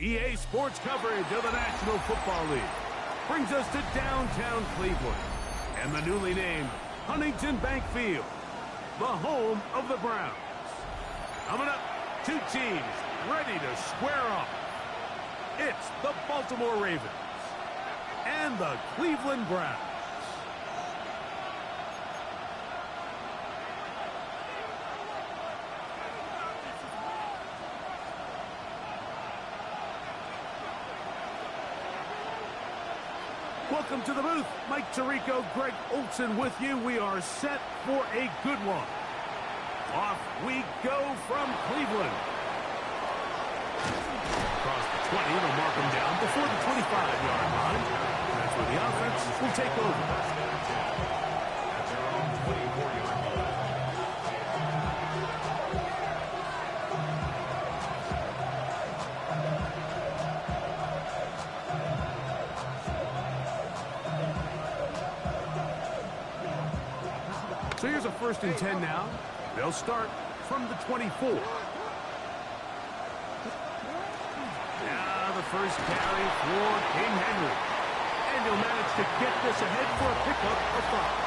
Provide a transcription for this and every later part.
EA Sports coverage of the National Football League brings us to downtown Cleveland and the newly named Huntington Bank Field, the home of the Browns. Coming up, two teams ready to square off. It's the Baltimore Ravens and the Cleveland Browns. Welcome to the booth. Mike Tirico, Greg Olson with you. We are set for a good one. Off we go from Cleveland. Across the 20, they'll mark them down before the 25-yard line. That's where the offense will take over. So here's a 1st and 10 now. They'll start from the 24. Now the first carry for King Henry. And he'll manage to get this ahead for a pickup of 5.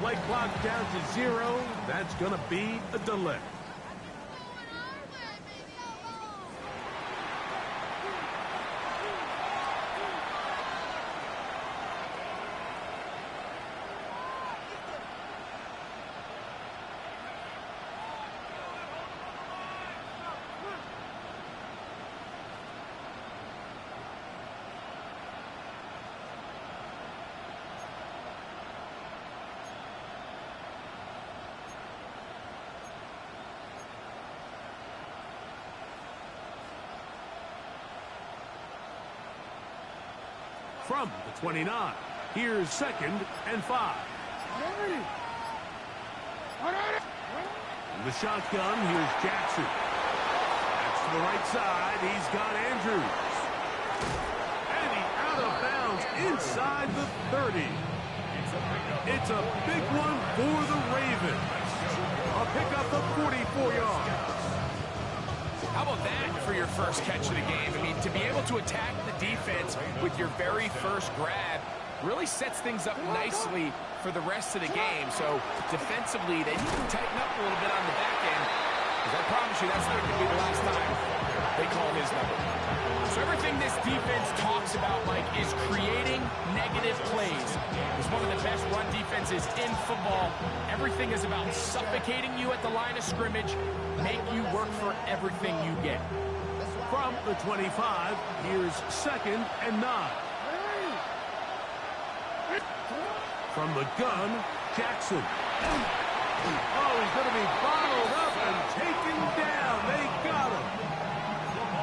Play clock down to 0. That's going to be a delay. From the 29, here's 2nd and 5. In the shotgun, here's Jackson. That's to the right side. He's got Andrews. And he's out of bounds inside the 30. It's a big one for the Ravens. A pickup of 44 yards. How about that for your first catch of the game? I mean, to be able to attack the defense with your very first grab really sets things up nicely for the rest of the game. So defensively, they need to tighten up a little bit on the back end, because I promise you that's not going to be the last time they call his number. So everything this defense talks about, Mike, is creating negative plays. It's one of the best run defenses in football. Everything is about suffocating you at the line of scrimmage, make you work for everything you get. From the 25, here's 2nd and 9. From the gun, Jackson. Oh, he's going to be bottled up and taken down. They got him.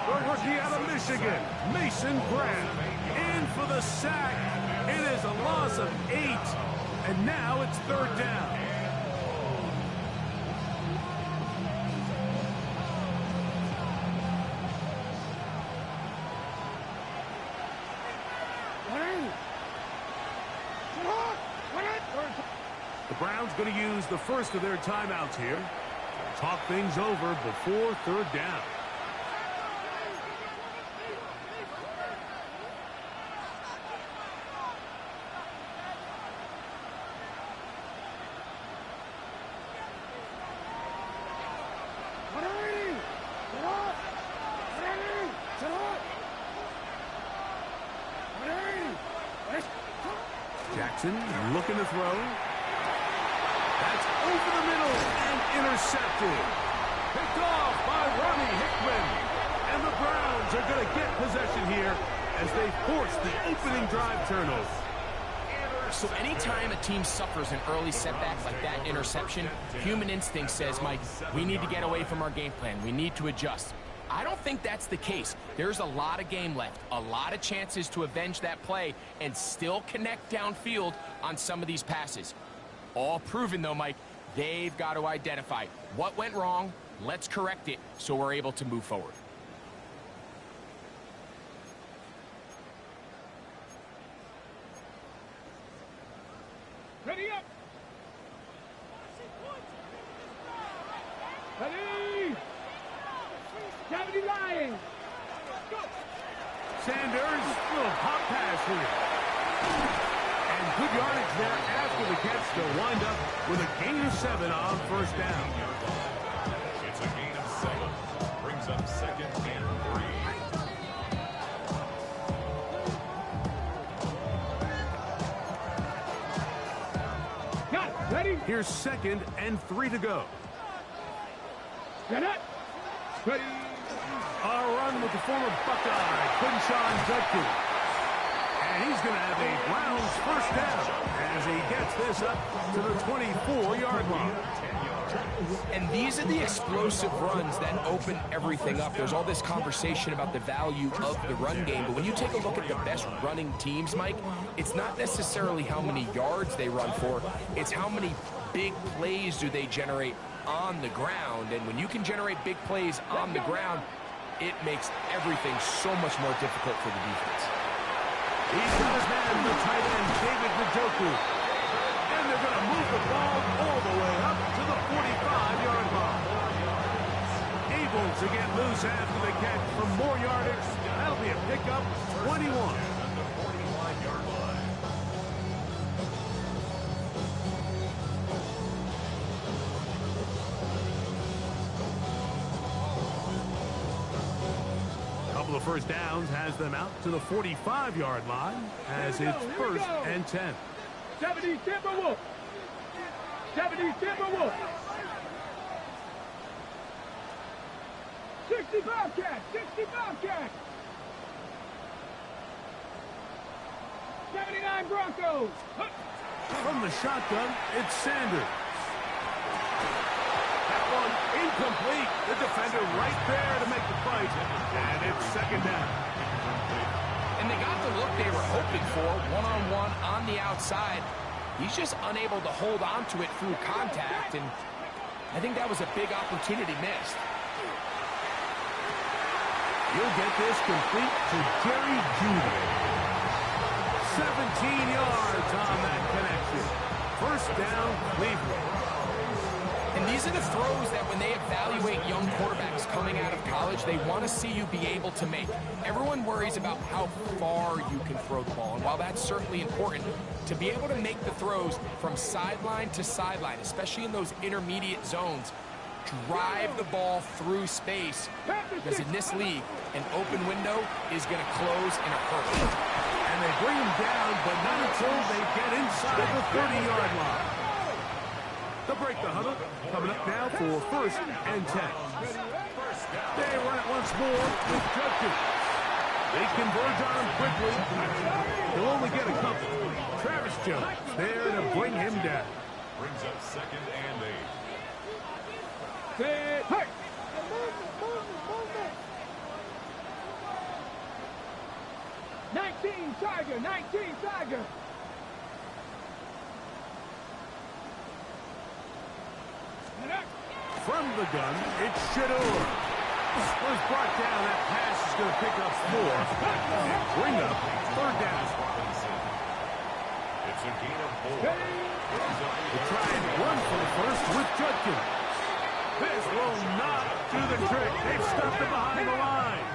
The rookie out of Michigan, Mason Graham, in for the sack. It is a loss of 8, and now it's 3rd down. The Browns going to use the first of their timeouts here. Talk things over before 3rd down. Jackson looking to throw. That's over the middle and intercepted. Picked off by Ronnie Hickman. And the Browns are going to get possession here as they force the opening drive turnover. So anytime a team suffers an early setback like that interception, human instinct says, Mike, we need to get away from our game plan. We need to adjust. I don't think that's the case. There's a lot of game left, a lot of chances to avenge that play and still connect downfield on some of these passes. All proven, though, Mike, they've got to identify what went wrong, let's correct it so we're able to move forward. Ready up! Ready! 70 Lions! Sanders, little pop pass here. And good yardage there after the catch to wind up with a gain of 7 on first down. It's a gain of 7. Brings up 2nd and 3. Ready? Here's 2nd and 3 to go. Get it. Ready. A run with the former Buckeye, Quinshawn Judkins. And he's going to have a Browns first down as he gets this up to the 24-yard line. And these are the explosive runs that open everything up. There's all this conversation about the value of the run game, but when you take a look at the best running teams, Mike, it's not necessarily how many yards they run for, it's how many big plays do they generate on the ground. And when you can generate big plays on the ground, it makes everything so much more difficult for the defense. He's got his man, the tight end, David Njoku. And they're going to move the ball all the way up to the 45-yard line. Able to get loose after the catch for more yardage. That'll be a pickup, 21. Couple of first downs has them out to the 45-yard line as it's 1st and 10. 70 Timberwolves. 70 Timberwolves. 60 Bobcats. 60 Bobcats. 79 Broncos. From the shotgun, it's Sanders. That one incomplete. The defender right there to make the fight. And it's 2nd down. And they got the look they were hoping for, one-on-one on the outside. He's just unable to hold on to it through contact, and I think that was a big opportunity missed. You'll get this complete to Jerry Jeudy. 17 yards on that connection. First down, Cleveland. And these are the throws that when they evaluate young quarterbacks coming out of college, they want to see you be able to make. Everyone worries about how far you can throw the ball. And while that's certainly important, to be able to make the throws from sideline to sideline, especially in those intermediate zones, drive the ball through space. Because in this league, an open window is going to close in a hurry. And they bring him down, but not until they get inside the 30-yard line. They'll break the huddle. Coming up now for 1st and 10. They run it once more with Judkins. They converge on him quickly. He'll only get a couple. Travis Jones there to bring him down. Brings up 2nd and 8. Hey! 19 Tiger, 19 Tiger. From the gun, it's Shador. Was brought down. That pass is going to pick up 4 and bring up 3rd down. It's a gain of 4. They try and run for the first with Judkins. This will not do the trick. They've stuffed it behind the line.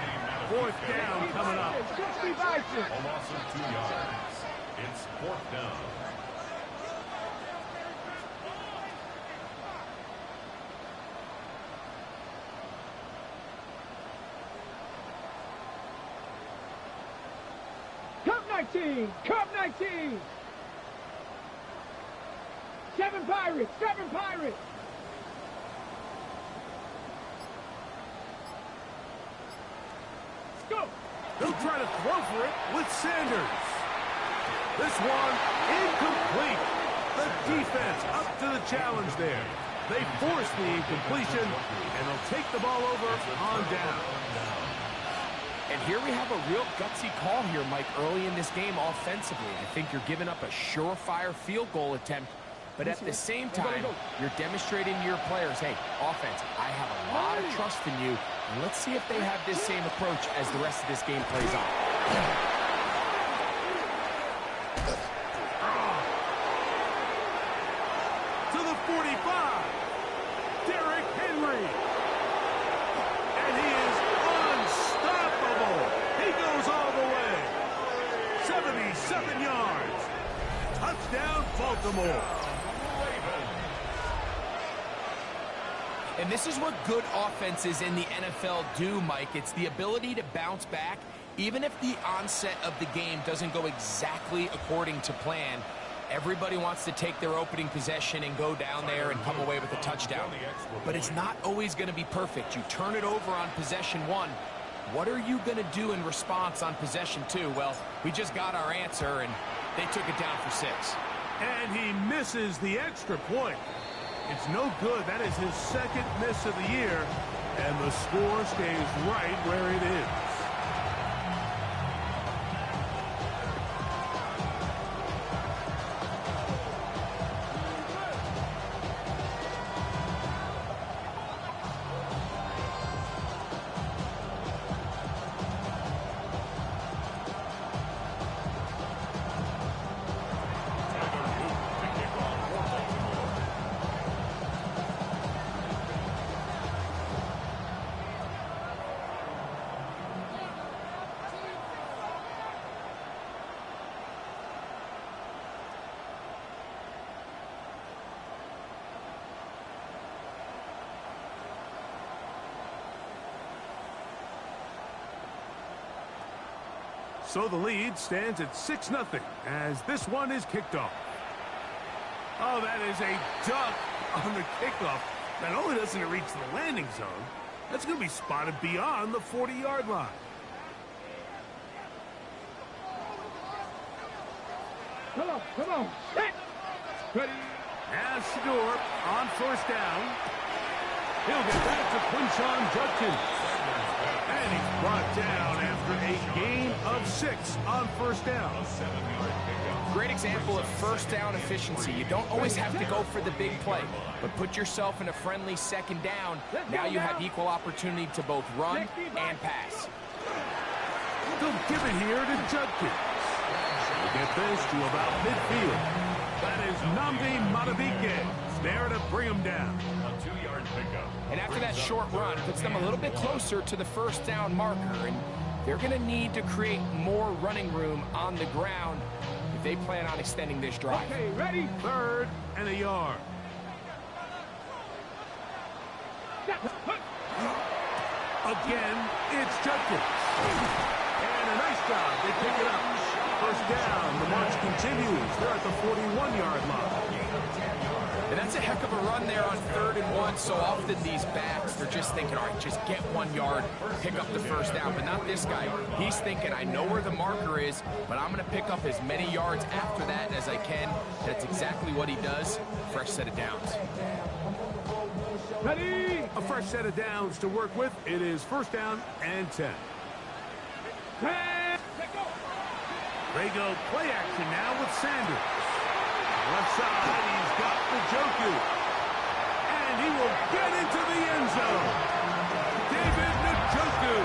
4th down coming up. A loss of 2 yards. It's 4th down. Cup 19. 7 Pirates. 7 Pirates. Go. They'll try to throw for it with Sanders. This one incomplete. The defense up to the challenge there. They force the incompletion, and they'll take the ball over on down. And here we have a real gutsy call here, Mike, early in this game offensively. I think you're giving up a surefire field goal attempt, but at the same time, you're demonstrating to your players, hey, offense, I have a lot of trust in you, and let's see if they have this same approach as the rest of this game plays on. To the 45, Derrick Henry. And he is unstoppable. He goes all the way. 77 yards. Touchdown, Baltimore. And this is what good offenses in the NFL do, Mike. It's the ability to bounce back, even if the onset of the game doesn't go exactly according to plan. Everybody wants to take their opening possession and go down there and come away with a touchdown. But it's not always going to be perfect. You turn it over on possession 1. What are you going to do in response on possession 2? Well, we just got our answer, and they took it down for 6. And he misses the extra point. It's no good. That is his second miss of the year, and the score stays right where it is. So the lead stands at 6-0 as this one is kicked off. Oh, that is a duck on the kickoff. Not only doesn't it reach the landing zone, that's going to be spotted beyond the 40-yard line. Come on. Set. Ready. Now Shador on first down. He'll get back to Quinshon Judkins. And he's brought down after a gain of 6 on first down. Great example of first down efficiency. You don't always have to go for the big play, but put yourself in a friendly second down. Now you have equal opportunity to both run and pass. They'll give it here to Judkins. We'll get this to about midfield. That is Nnamdi Madubuike there to bring him down. A 2-yard pickup. And after that short run, puts them a little bit closer to the first down marker, and they're going to need to create more running room on the ground if they plan on extending this drive. Okay, ready. 3rd and a yard. Again, it's Judkins. And a nice job. They pick it up. First down. The march continues. They're at the 41-yard line. And that's a heck of a run there on 3rd and 1. So often these backs, they're just thinking, all right, just get 1 yard, pick up the first down. But not this guy. He's thinking, I know where the marker is, but I'm going to pick up as many yards after that as I can. That's exactly what he does. Fresh set of downs. Ready. A fresh set of downs to work with. It is first down and 10. They go play action now with Sanders. Left side, he's got Njoku. And he will get into the end zone. David Njoku.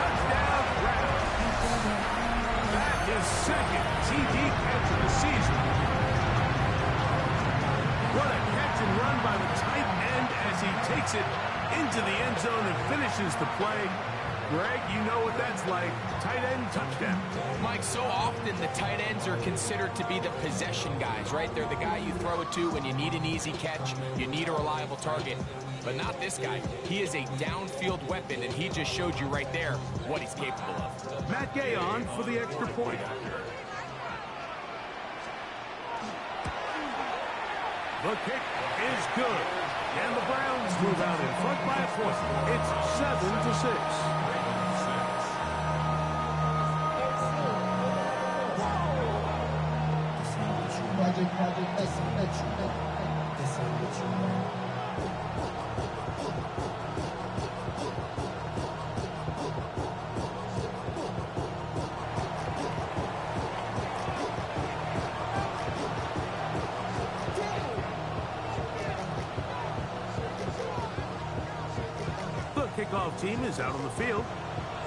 Touchdown grab. That is second TD catch of the season. What a catch and run by the tight end as he takes it into the end zone and finishes the play. Greg, you know what that's like. Tight end touchdown. Mike, so often the tight ends are considered to be the possession guys, right? They're the guy you throw it to when you need an easy catch, you need a reliable target. But not this guy. He is a downfield weapon, and he just showed you right there what he's capable of. Matt Gay on for the extra point. The kick is good. And the Browns move out in front by a point. It's 7-6. The kickoff team is out on the field,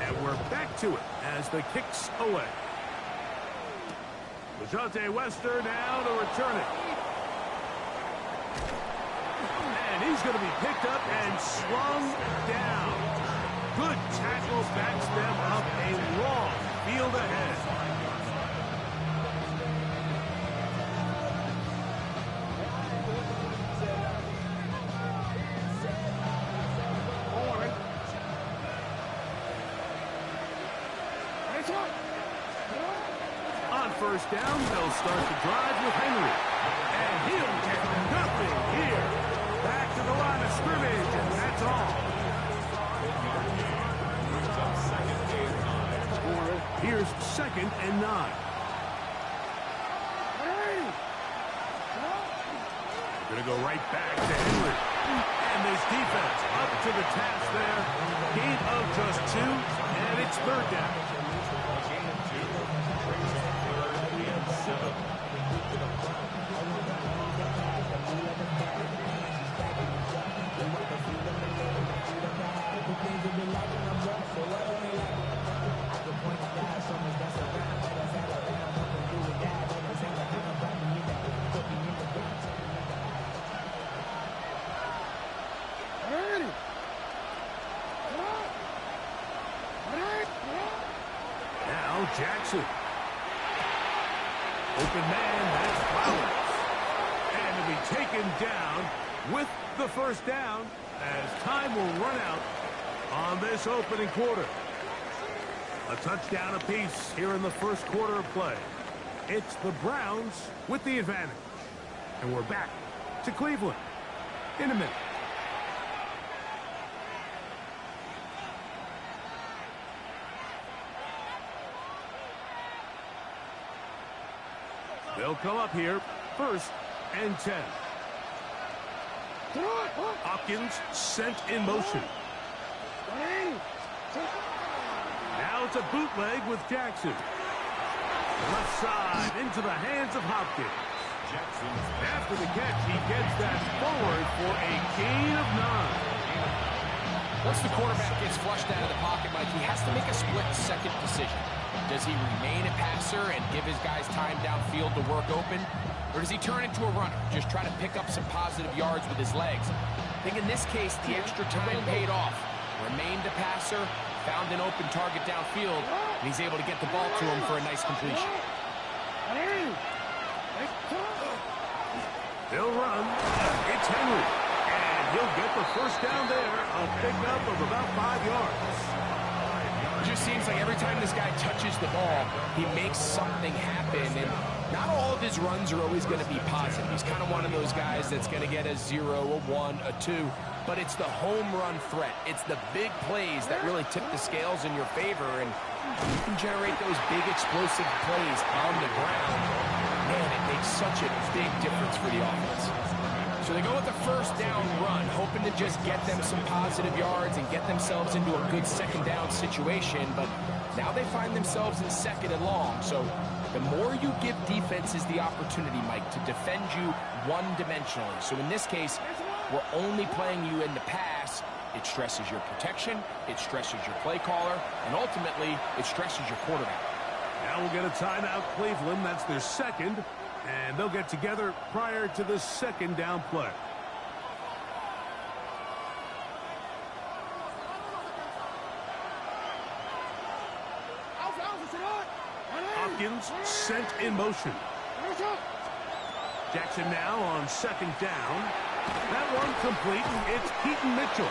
and we're back to it as the kick's away. LaJohntay Wester now to return it. And he's going to be picked up and slung down. Good tackle backs them up a long field ahead. On first down, they'll start the drive with Henry. And he'll get nothing here. Back to the line of scrimmage, and that's all. Here's 2nd and 9. Going to go right back to Henry. And this defense up to the task there. Gain of just 2, and it's 3rd down. Now Jackson. Open man, that's Flowers. And to be taken down with the 1st down as time will run out on this opening quarter. A touchdown apiece here in the 1st quarter of play. It's the Browns with the advantage. And we're back to Cleveland in a minute. They'll come up here, 1st and 10. Hopkins sent in motion. Now it's a bootleg with Jackson. Left side into the hands of Hopkins. After the catch, he gets that forward for a gain of 9. Once the quarterback gets flushed out of the pocket, Mike, he has to make a split-second decision. Does he remain a passer and give his guys time downfield to work open? Or does he turn into a runner, just try to pick up some positive yards with his legs? I think in this case, the extra time paid off. Remained a passer, found an open target downfield, and he's able to get the ball to him for a nice completion. They'll run. It's Henry. And he'll get the 1st down there. A pickup of about 5 yards. It just seems like every time this guy touches the ball, he makes something happen. And not all of his runs are always going to be positive. He's kind of one of those guys that's going to get a 0, a 1, a 2. But it's the home run threat. It's the big plays that really tip the scales in your favor. And you can generate those big explosive plays on the ground. Man, it makes such a big difference for the offense. So they go with the 1st down run, hoping to just get them some positive yards and get themselves into a good 2nd down situation. But now they find themselves in 2nd and long. So the more you give defenses the opportunity, Mike, to defend you one-dimensionally. So in this case, we're only playing you in the pass. It stresses your protection, it stresses your play caller, and ultimately, it stresses your quarterback. Now we'll get a timeout, Cleveland. That's their 2nd. And they'll get together prior to the 2nd down play. Hopkins sent in motion. Jackson now on 2nd down. That one complete. It's Keaton Mitchell.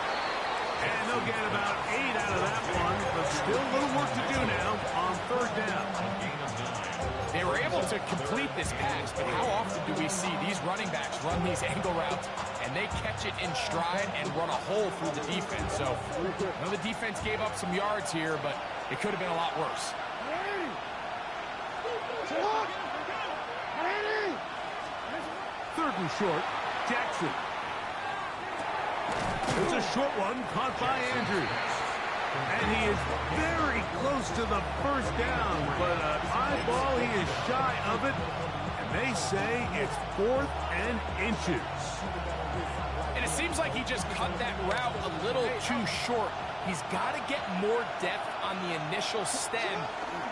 And they'll get about 8 out of that one, but still a little work to do now on 3rd down. They were able to complete this pass, but how often do we see these running backs run these angle routes and they catch it in stride and run a hole through the defense? So, I know the defense gave up some yards here, but it could have been a lot worse. Third and short, Jackson. It's a short one caught by Andrews. And he is very close to the first down, but an eyeball, he is shy of it. And they say it's 4th and inches. And it seems like he just cut that route a little too short. He's got to get more depth on the initial stem,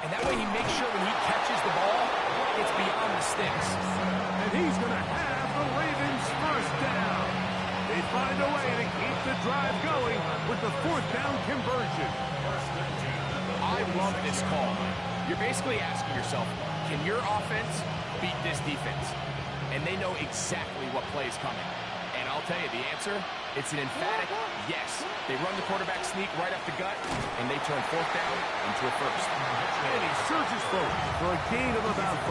and that way he makes sure when he catches the ball, it's beyond the sticks. And he's going to have the Ravens first down. They find a way to keep the drive going with the 4th down conversion. I love this call. You're basically asking yourself, can your offense beat this defense? And they know exactly what play is coming. And I'll tell you the answer, it's an emphatic yes. They run the quarterback sneak right up the gut, and they turn 4th down into a first. And he surges forward for a gain of about 5.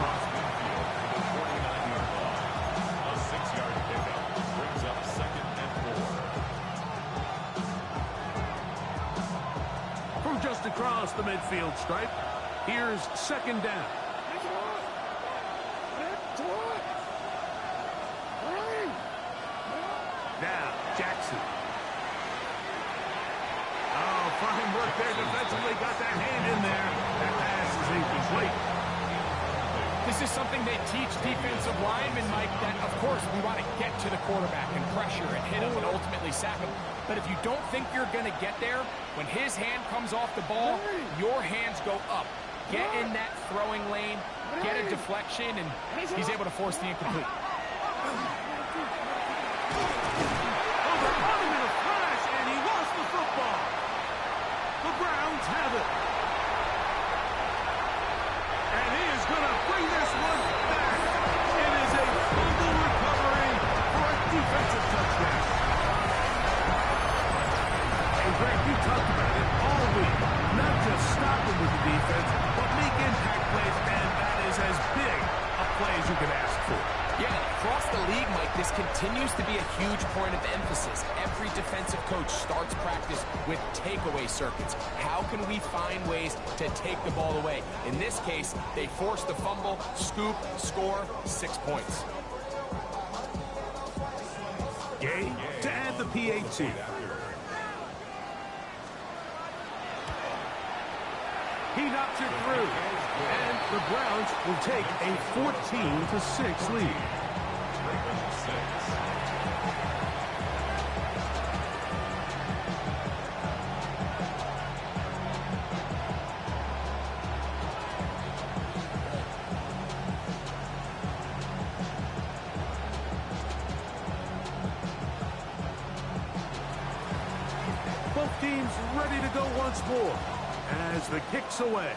A 6-yard pickup brings up 2nd and 4. From just across the midfield stripe, here's 2nd down. Now, Jackson. Oh, fine work there defensively. Got that hand in there. That pass is incomplete. This is something they teach defensive linemen, Mike, that, of course, we want to get to the quarterback and pressure and hit him and ultimately sack him. But if you don't think you're going to get there, when his hand comes off the ball, your hands go up. Get in that throwing lane, get a deflection, and he's able to force the incomplete. Browns have it. And he is going to bring this one back. It is a fumble recovery for a defensive touchdown. And Greg, you talked about it all week. Not just stopping with the defense, but make impact plays, and that is as big a play as you can ask for. Yeah, across the league, Mike, this continues to be a huge point of emphasis. Every defensive coach starts practice with takeaway circuits. How can we find ways to take the ball away? In this case, they force the fumble, scoop, score, 6 points. Gay to add the PAT. He knocks it through. And the Browns will take a 14-6 lead. Both teams ready to go once more as the kick's away.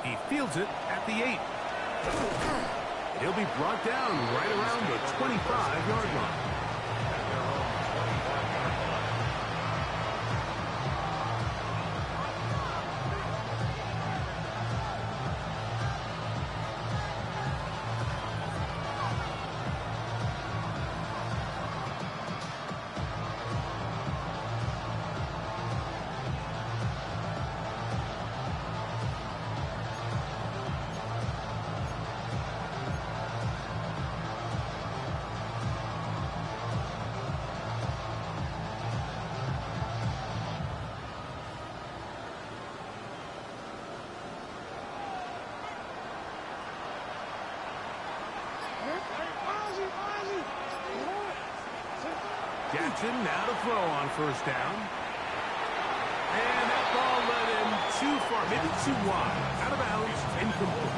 He fields it at the 8. He'll be brought down right around the 25-yard line. Jackson now to throw on first down. And that ball led him too far, maybe too wide. Out of bounds, incomplete.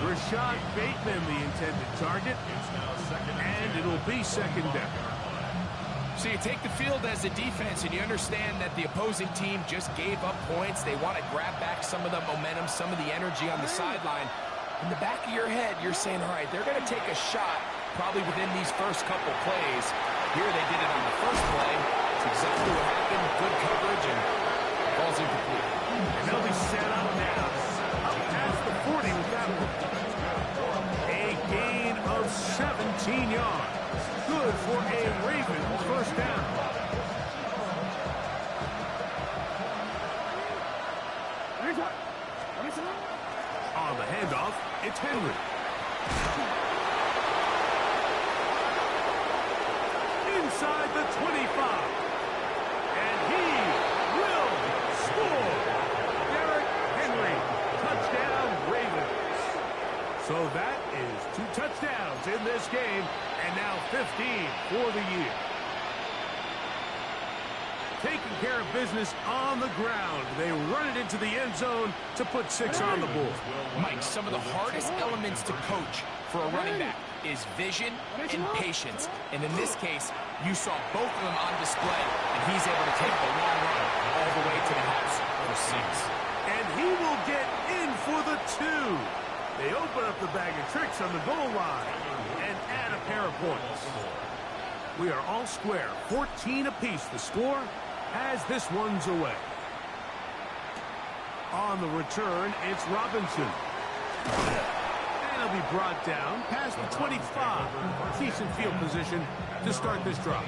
Rashad Bateman, the intended target. And it'll be 2nd down. So you take the field as a defense and you understand that the opposing team just gave up points. They want to grab back some of the momentum, some of the energy on the sideline. In the back of your head, you're saying, all right, they're going to take a shot probably within these first couple plays. Here they did it on the first play. It's exactly what happened. Good coverage and ball's incomplete. And they'll be set up now. Up past the 40 with that one. A gain of 17 yards. Good for a Ravens first down. On the handoff, it's Henry. for the year. Taking care of business on the ground. They run it into the end zone to put 6 on the board. Mike, some of the hardest elements to coach for a running back is vision and patience. And in this case, you saw both of them on display, and he's able to take the long run all the way to the house for 6. And he will get in for the 2. They open up the bag of tricks on the goal line and add a pair of points. We are all square, 14 apiece. The score as this one's away. On the return, it's Robinson. And he'll be brought down past the 25. Decent field position to start this drive.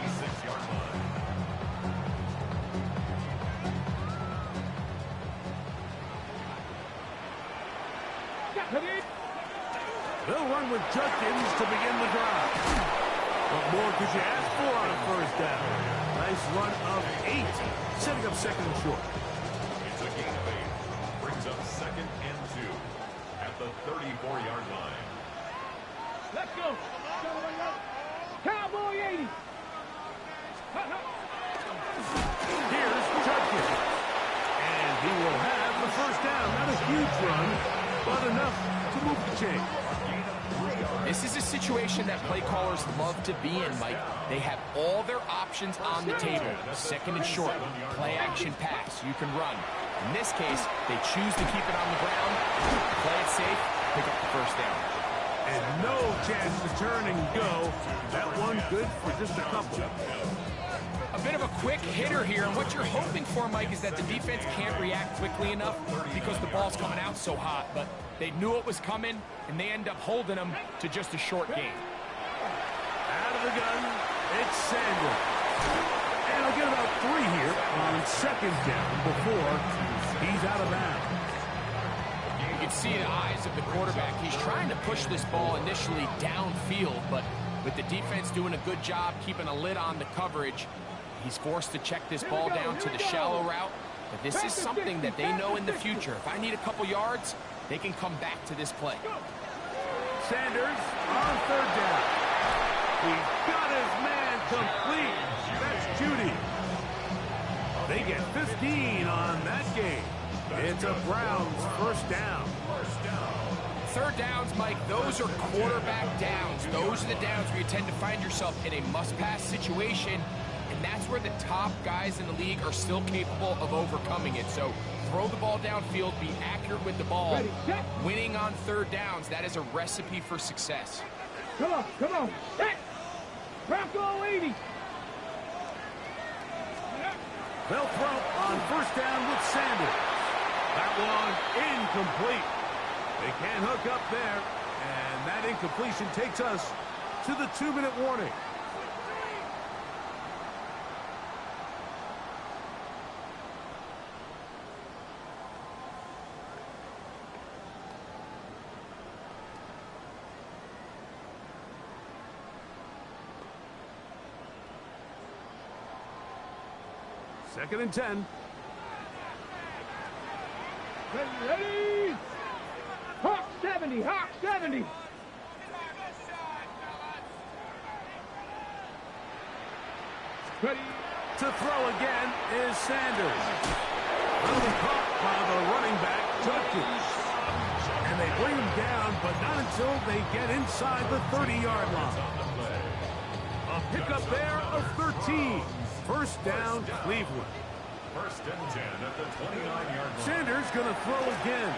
They'll run with Judkins to begin the drive. What more could you ask for on a first down? Nice run of 8, setting up 2nd and short. It's a gain of 8. Brings up 2nd and 2 at the 34-yard line. Let's go. Cowboy 80. Here's Judkins. And he will have the first down. Not a huge run, but enough to move the chain. This is a situation that play callers love to be in, Mike. They have all their options on the table. 2nd and short, play action pass, you can run. In this case, they choose to keep it on the ground, play it safe, pick up the first down. And no chance to turn and go. That one good for just a couple. A bit of a quick hitter here, and what you're hoping for, Mike, is that the defense can't react quickly enough because the ball's coming out so hot, but they knew it was coming, and they end up holding them to just a short gain. Out of the gun, it's Sanders. And he'll get about 3 here on 2nd down before he's out of bounds. You can see the eyes of the quarterback. He's trying to push this ball initially downfield, but with the defense doing a good job keeping a lid on the coverage, he's forced to check this ball down to the shallow route. But this is something that they know in the future. If I need a couple yards, they can come back to this play. Sanders on 3rd down. He's got his man complete. That's Judy. They get 15 on that game. It's a Browns first down. 3rd downs, Mike, those are quarterback downs. Those are the downs where you tend to find yourself in a must-pass situation, and that's where the top guys in the league are still capable of overcoming it. So throw the ball downfield, be accurate with the ball. Winning on 3rd downs, that is a recipe for success. Come on. Set. Bronco 80. They'll throw on 1st down with Sanders. That one incomplete. They can't hook up there, and that incompletion takes us to the 2-minute warning. Second and 10. Ready. Hawk 70. Hawk 70. Ready. To throw again is Sanders. Will be caught by the running back, Judkins. And they bring him down, but not until they get inside the 30-yard line. A pickup there of 13. First down, Cleveland. 1st and 10 at the 29-yard line. Sanders going to throw again.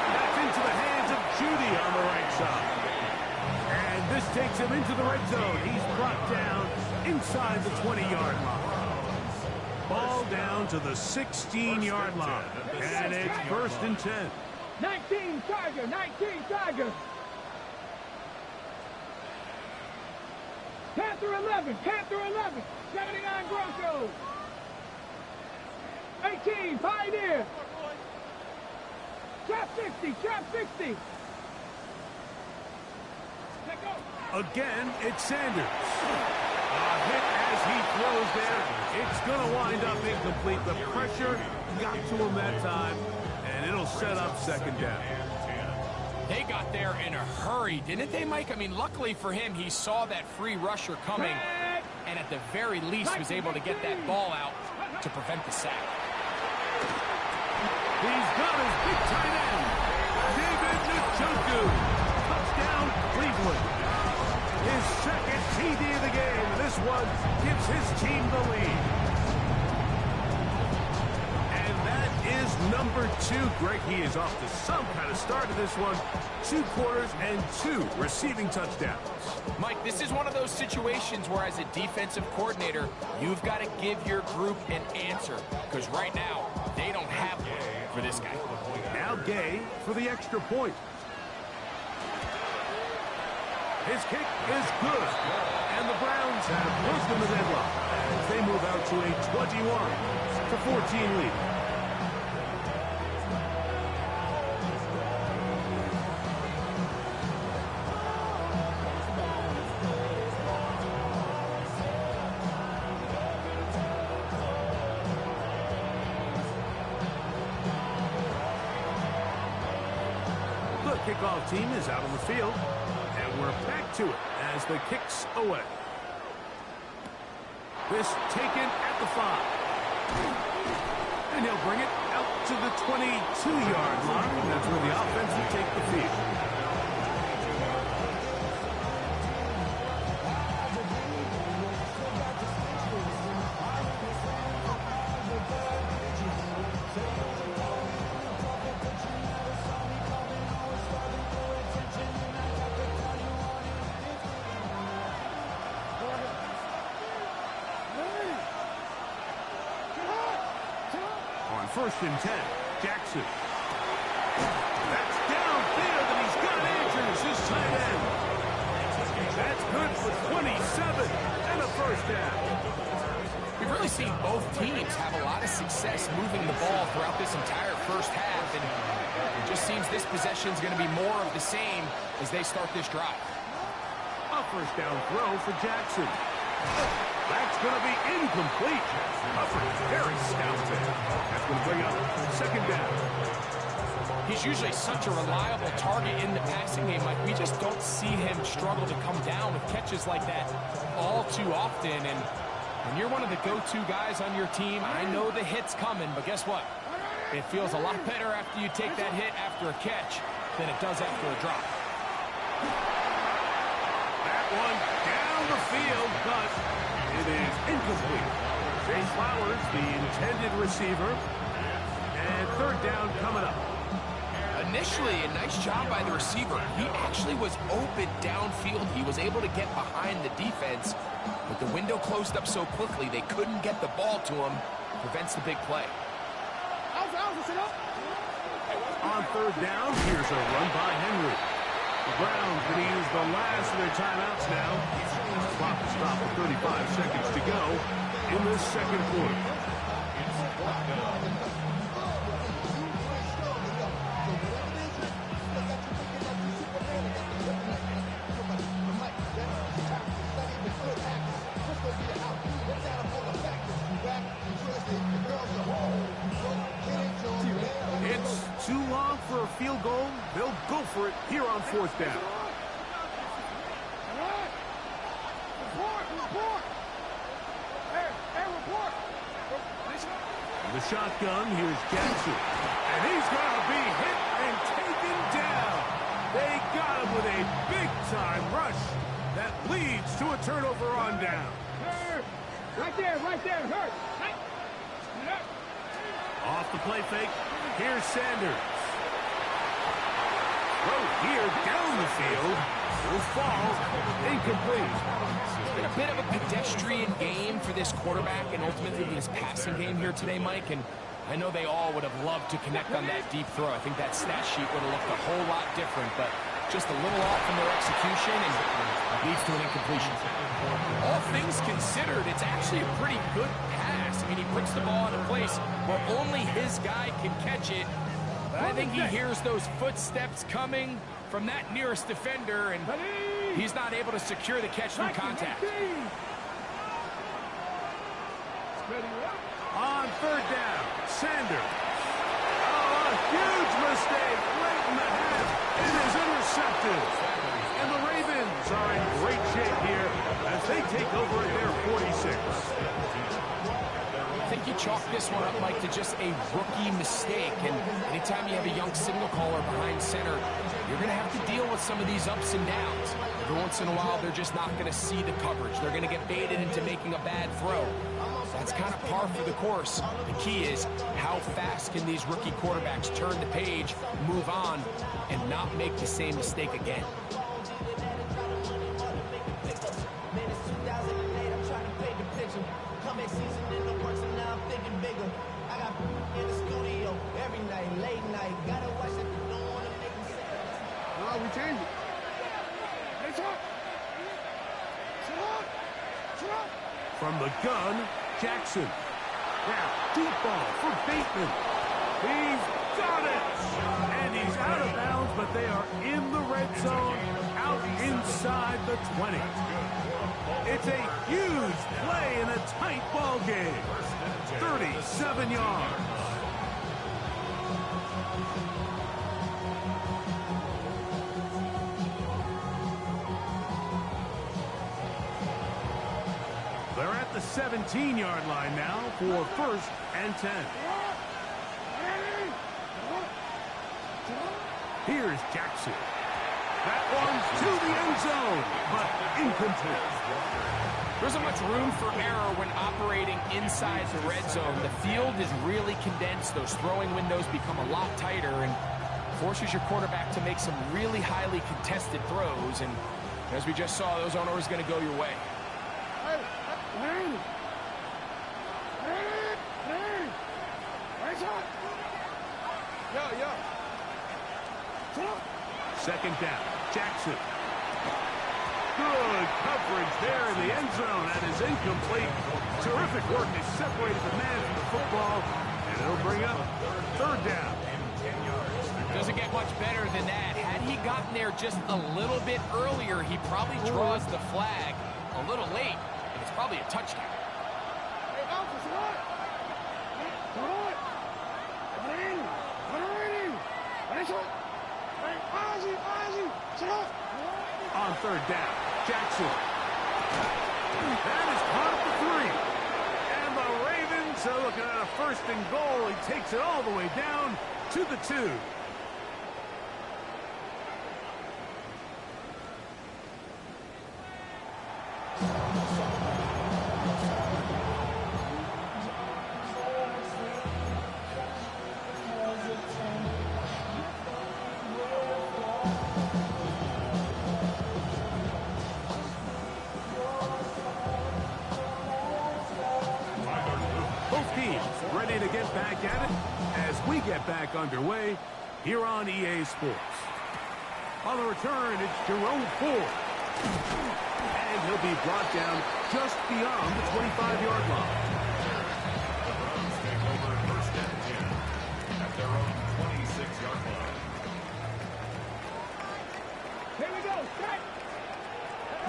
That's into the hands of Judy on the right side. And this takes him into the red zone. He's brought down inside the 20-yard line. Ball down to the 16-yard line. And it's 1st and 10. 19 Tiger. 19 Tiger. Panther 11. Panther 11. 79 Broncos. 18 Pioneer. Trap 60. Trap 60. Let go. Again, it's Sanders. A hit as he throws there. It's going to wind up incomplete. The pressure got to him that time, and it'll set up 2nd down. They got there in a hurry, didn't they, Mike? I mean, luckily for him, he saw that free rusher coming, and at the very least was able to get that ball out to prevent the sack. He's got his big tight end, David Njoku. Touchdown, Cleveland. His second TD of the game. This one gives his team the lead. And that is number 2. Greg, he is off to some kind of start in this one. 2 quarters and 2 receiving touchdowns. Mike, this is one of those situations where as a defensive coordinator, you've got to give your group an answer. Because right now, they don't have one for this guy. Now Gay for the extra point. His kick is good. And the Browns have pushed in the deadlock as they move out to a 21-14 lead. The kickoff team is out on the field. And we're back to it as the kick's away. This taken at the 5. And he'll bring it out to the 22-yard line. That's where the offense will take the field. First and 10, Jackson. That's downfield, and he's got Andrews, his tight end. That's good for 27 and a first down. We've really seen both teams have a lot of success moving the ball throughout this entire first half, and it just seems this possession is going to be more of the same as they start this drive. A first down throw for Jackson. That's going to be incomplete. Hufford very stout there. That's going to bring up second down. He's usually such a reliable target in the passing game. Like, we just don't see him struggle to come down with catches like that all too often. And when you're one of the go-to guys on your team, I know the hit's coming, but guess what? It feels a lot better after you take that hit after a catch than it does after a drop. That one down the field, but it is incomplete. Zay Flowers, the intended receiver. And third down coming up. Initially, a nice job by the receiver. He actually was open downfield. He was able to get behind the defense, but the window closed up so quickly they couldn't get the ball to him. Prevents the big play. On third down, here's a run by Henry. The Browns going to use the last of their timeouts now. Clock to stop with 35 seconds to go in this second quarter. It's too long for a field goal. They'll go for it here on fourth down. The shotgun, here's Jackson. And he's going to be hit and taken down. They got him with a big-time rush that leads to a turnover on down. Right there, hurt. Off the play fake, here's Sanders. Throw here down the field. Will fall incomplete. It's been a bit of a pedestrian game for this quarterback and ultimately his passing game here today, Mike. And I know they all would have loved to connect on that deep throw. I think that stat sheet would have looked a whole lot different, but just a little off in their execution and leads to an incompletion. All things considered, it's actually a pretty good pass. I mean, he puts the ball in a place where only his guy can catch it. But I think he hears those footsteps coming from that nearest defender, and he's not able to secure the catch through contact. On third down, Sanders. Oh, a huge mistake late in the half. It is intercepted. And the Ravens are in great shape here as they take over at their 46. I think you chalk this one up, Mike, to just a rookie mistake. And anytime you have a young signal caller behind center, you're going to have to deal with some of these ups and downs. Every once in a while, they're just not going to see the coverage. They're going to get baited into making a bad throw. That's kind of par for the course. The key is how fast can these rookie quarterbacks turn the page, move on, and not make the same mistake again. We change it. It's up. From the gun, Jackson. Now, deep ball for Bateman. He's got it. And he's out of bounds, but they are in the red zone, out inside the 20. It's a huge play in a tight ball game. 37 yards. They're at the 17-yard line now for 1st and 10. Here's Jackson. That one's to the end zone, but incomplete. There isn't much room for error when operating inside the red zone. The field is really condensed. Those throwing windows become a lot tighter and forces your quarterback to make some really highly contested throws. And as we just saw, those aren't always going to go your way. Second down, Jackson. Good coverage there in the end zone. That is incomplete. Terrific work. They separated the man from the football, and it'll bring up 3rd down. Doesn't get much better than that. Had he gotten there just a little bit earlier, he probably draws the flag a little late, and it's probably a touchdown. On 3rd down, Jackson. That is caught at the 3. And the Ravens are looking at a 1st and goal. He takes it all the way down to the 2. Both teams ready to get back at it as we get back underway here on EA Sports. On the return, it's Jerome Ford. And he'll be brought down just beyond the 25-yard line. The Browns take over 1st and 10 at their own 26-yard line. Here we go. Strike.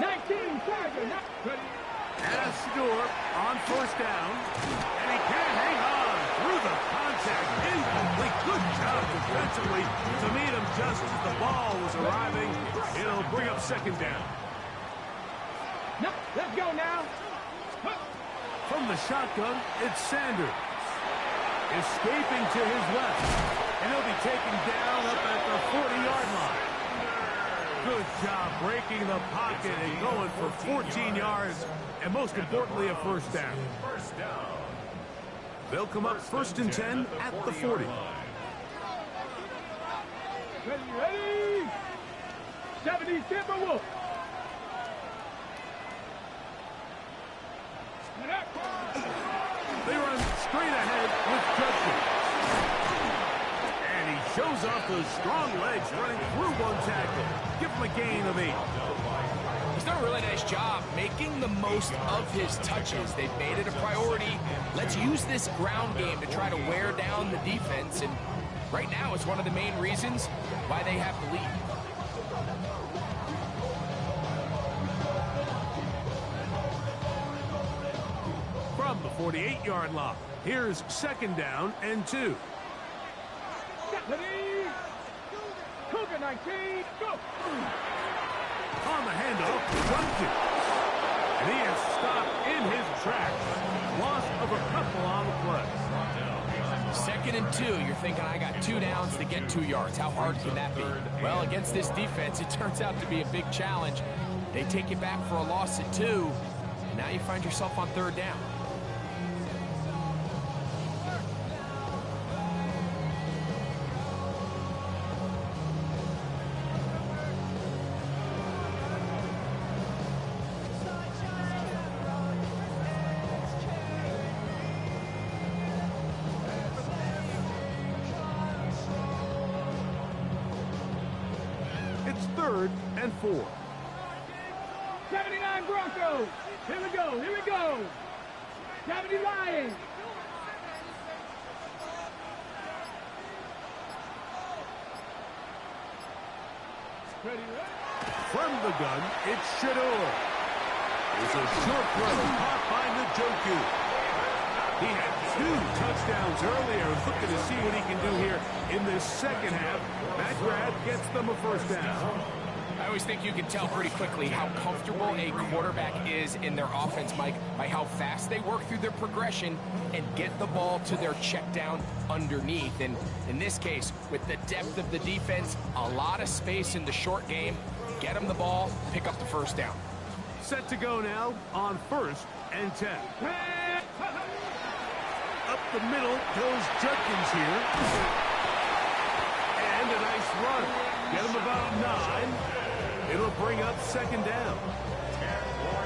19 Chargers. As Stewart on 1st down. And he can't hang on through the contact. Incomplete. Good job defensively to meet him just as the ball was arriving. It'll bring up 2nd down. No, let's go now. From the shotgun, it's Sanders. Escaping to his left. And he'll be taken down up at the 40-yard line. Good job breaking the pocket and going for 14 yards. And most importantly, a 1st down. They'll come up 1st and 10 at the 40. Ready? 70 Timberwolves. They run straight ahead with Judson. And he shows off those strong legs running through one tackle. Give him a gain of 8. He's done a really nice job making the most of his touches. They've made it a priority. Let's use this ground game to try to wear down the defense. And right now, it's one of the main reasons why they have the lead. From the 48-yard line, here's 2nd down and 2. Ready? Second 19, go! On the handoff, dropped it. And he is stopped in his tracks. Loss of a couple on the play. 2nd and 2, you're thinking, I got 2 downs to get 2 yards. How hard can that be? Well, against this defense, it turns out to be a big challenge. They take it back for a loss at 2, and now you find yourself on 3rd down. It's 3rd and 4. 79 Broncos. Here we go. Here we go. 70 Lions. Ready, From the gun, it's Shador. It's a short throw caught by Njoku. He had 2 touchdowns earlier. Looking to see what he can do here in this second half. That grab gets them a 1st down. I always think you can tell pretty quickly how comfortable a quarterback is in their offense, Mike, by how fast they work through their progression and get the ball to their check down underneath. And in this case, with the depth of the defense, a lot of space in the short game, get them the ball, pick up the 1st down. Set to go now on 1st and 10. Up the middle goes Judkins here. And a nice run. Get him about 9. It'll bring up 2nd down.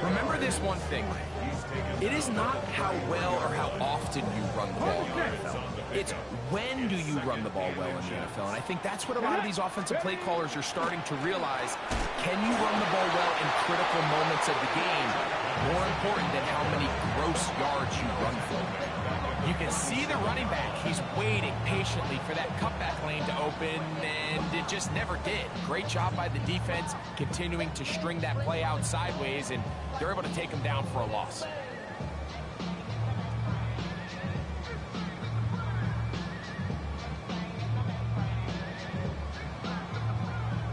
Remember this one thing, it is not how well or how often you run the ball in the NFL. It's when do you run the ball well in the NFL. And I think that's what a lot of these offensive play callers are starting to realize. Can you run the ball well in critical moments of the game? More important than how many gross yards you run for. You can see the running back. He's waiting patiently for that cutback lane to open, and it just never did. Great job by the defense continuing to string that play out sideways, and they're able to take him down for a loss.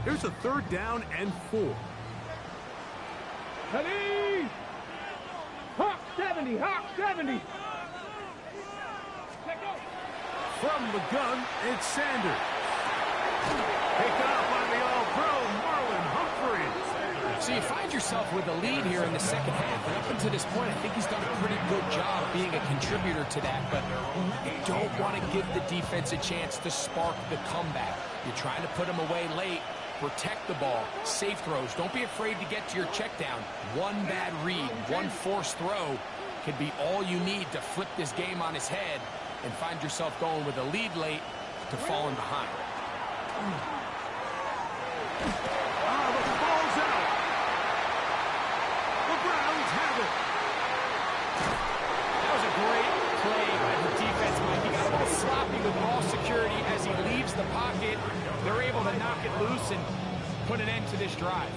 Here's a 3rd down and 4. Ready? Hawk 70, Hawk 70. From the gun, it's Sanders. Picked up by the all-pro Marlon Humphreys. So you find yourself with a lead here in the second half, and up until this point, I think he's done a pretty good job being a contributor to that, but you don't want to give the defense a chance to spark the comeback. You're trying to put him away late, protect the ball, safe throws. Don't be afraid to get to your check down. One bad read, one forced throw could be all you need to flip this game on its head and find yourself going with a lead late to falling behind. The ball's out. The Browns have it. That was a great play by the defense, Mike. He got a little sloppy with ball security as he leaves the pocket. They're able to knock it loose and put an end to this drive.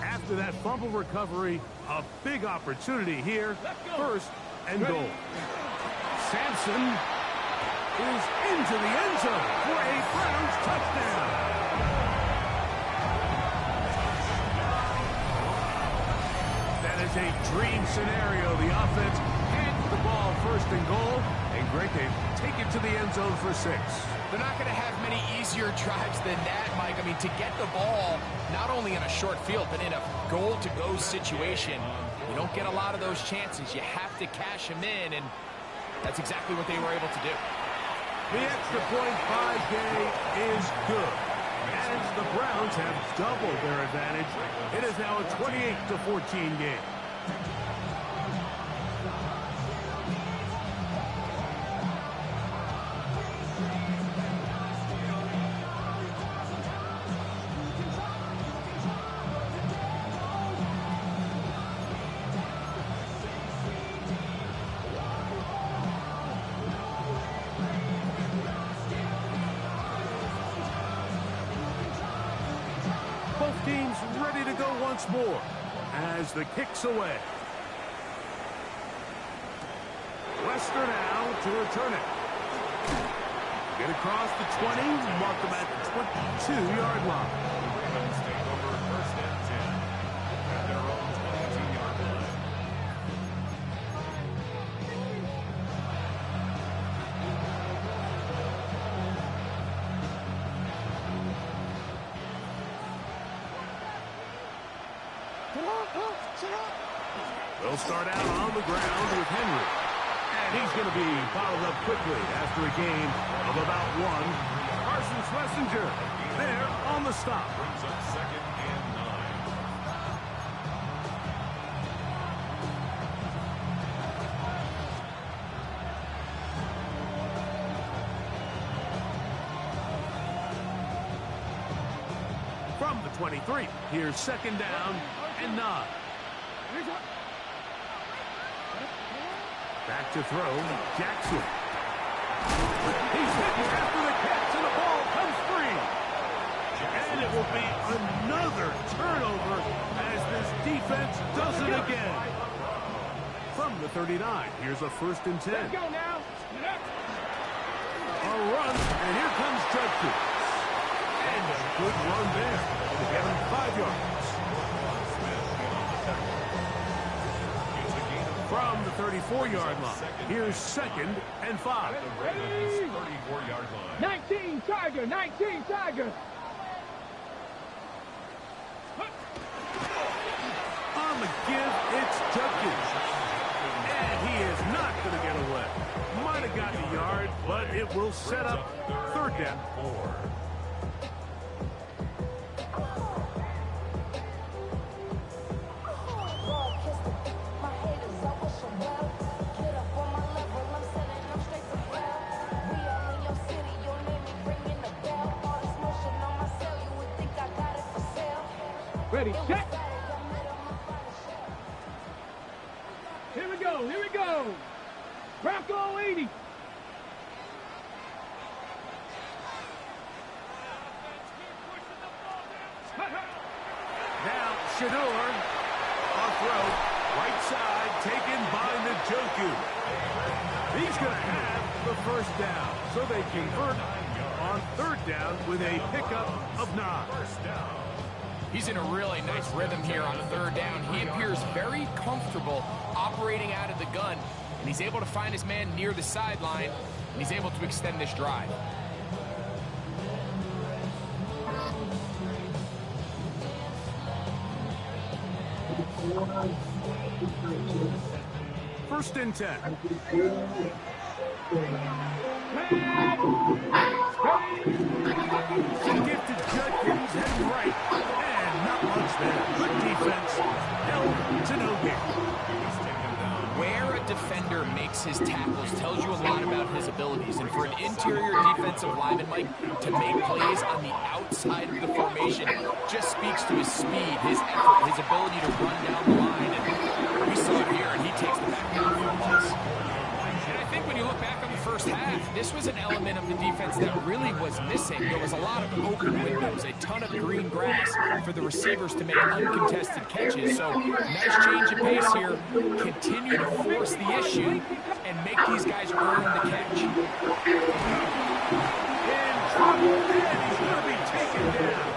After that fumble recovery, a big opportunity here. 1st and goal. Sampson is into the end zone for a Browns touchdown. That is a dream scenario. The offense hands the ball 1st and goal, and Greg, they take it to the end zone for 6. They're not going to have many easier drives than that, Mike. I mean, to get the ball, not only in a short field, but in a goal-to-go situation, you don't get a lot of those chances. You have to cash them in, and that's exactly what they were able to do. The extra point by Gay is good, as the Browns have doubled their advantage. It is now a 28-14 game. ready to go once more as the kick's away. Lester now to return it. Get across the 20, mark them at the 22-yard line. Ravens take over first and 10 at their own 22-yard line. They'll start out on the ground with Henry. And he's going to be followed up quickly after a gain of about 1. Carson Schlesinger there on the stop. Brings up second and 9. From the 23, here's second down and 9. Back to throw, Jackson. He's hit after the catch, and the ball comes free. And it will be another turnover as this defense does it again. From the 39, here's a first and 10. Let's go now. A run, and here comes Judkins. And a good run there to get him 5 yards. From the 34-yard line, here's second and 5. The Ravens 34-yard line. 19 Tiger, 19 Tiger. On the give, it's Judkins. And he is not going to get away. Might have gotten a yard, but it will set up third down. 4. Ready, check. Here we go, here we go. Bronco 80. Now, Shador, off road, right side, taken by Njoku. He's going to have the first down, so they convert on third down with a pickup of 9. First down. He's in a really nice rhythm here on third down. He appears very comfortable operating out of the gun, and he's able to find his man near the sideline, and he's able to extend this drive. First and 10. Some gift to Judkins and right. And not much there. Good defense. Held to no gain. Where a defender makes his tackles tells you a lot about his abilities. And for an interior defensive lineman, Mike, to make plays on the outside of the formation just speaks to his speed, his effort, his ability to run down the line. And we saw it here, and he takes the back down for a loss. And I think when you look back on the first half, this was an element of the defense that really was missing. There was a lot of open windows, a ton of green grass for the receivers to make uncontested catches. So nice change of pace here. Continue to force the issue and make these guys earn the catch. In trouble, and he's going to be taken down.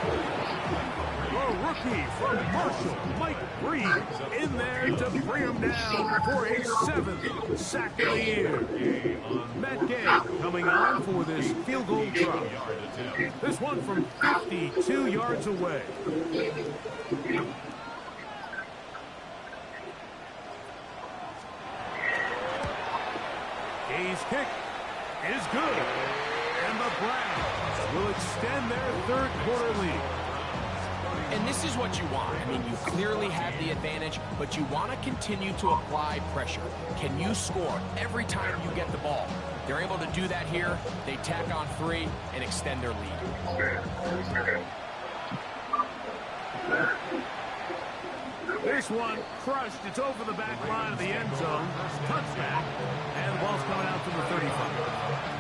The rookie from Marshall, Mike Breed, in there to bring him down for a 7th sack of the year. Matt Gay coming on for this field goal drop. This one from 52 yards away. Gay's kick is good. And the Browns will extend their third quarter lead. And this is what you want. I mean, you clearly have the advantage, but you want to continue to apply pressure. Can you score every time you get the ball? They're able to do that here. They tack on 3 and extend their lead. This one crushed. It's over the back line of the end zone. Touchback. And the ball's coming out from the 35.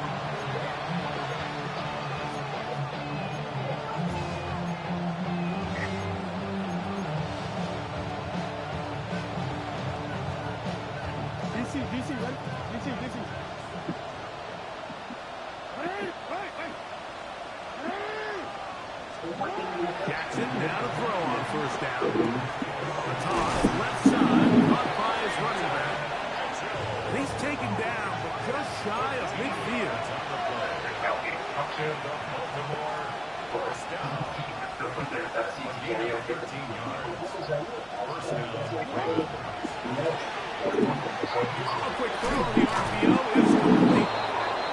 DC, right? DC. Jackson now to throw on first down. A toss, left side, caught by his running back. And he's taken down, but just shy of midfield. First down. Gain of 13 yards. First down. A quick throw on the RPO is complete.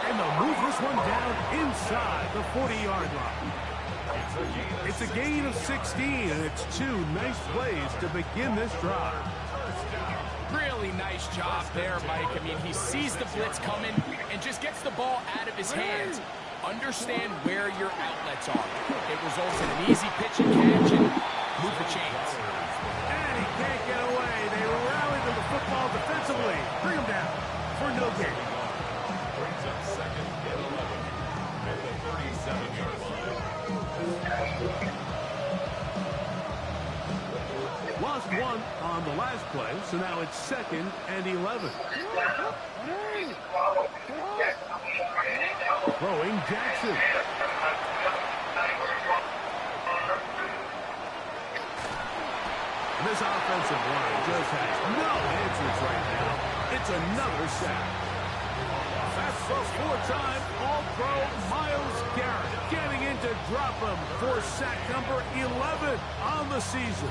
And they'll move this one down inside the 40-yard line. It's a gain of 16, and it's two nice plays to begin this drive. Really nice job there, Mike. I mean, he sees the blitz coming and just gets the ball out of his hands. Understand where your outlets are. It results in an easy pitch and catch and move the chains. And he can't get away. They rally to the football defensively. Bring him down for no gain. Brings up second and 11 at the 37-yard line. Lost one on the last play, so now it's second and 11. Throwing Jackson. This offensive line just has no answers right now. It's another sack. That's the four-time All-Pro Myles Garrett getting in to drop him for sack number 11 on the season.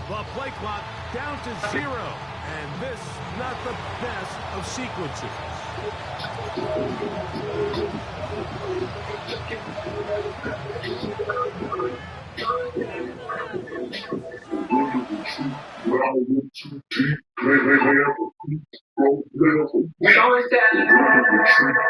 The play clock down to 0. And this, not the best of sequences. We always said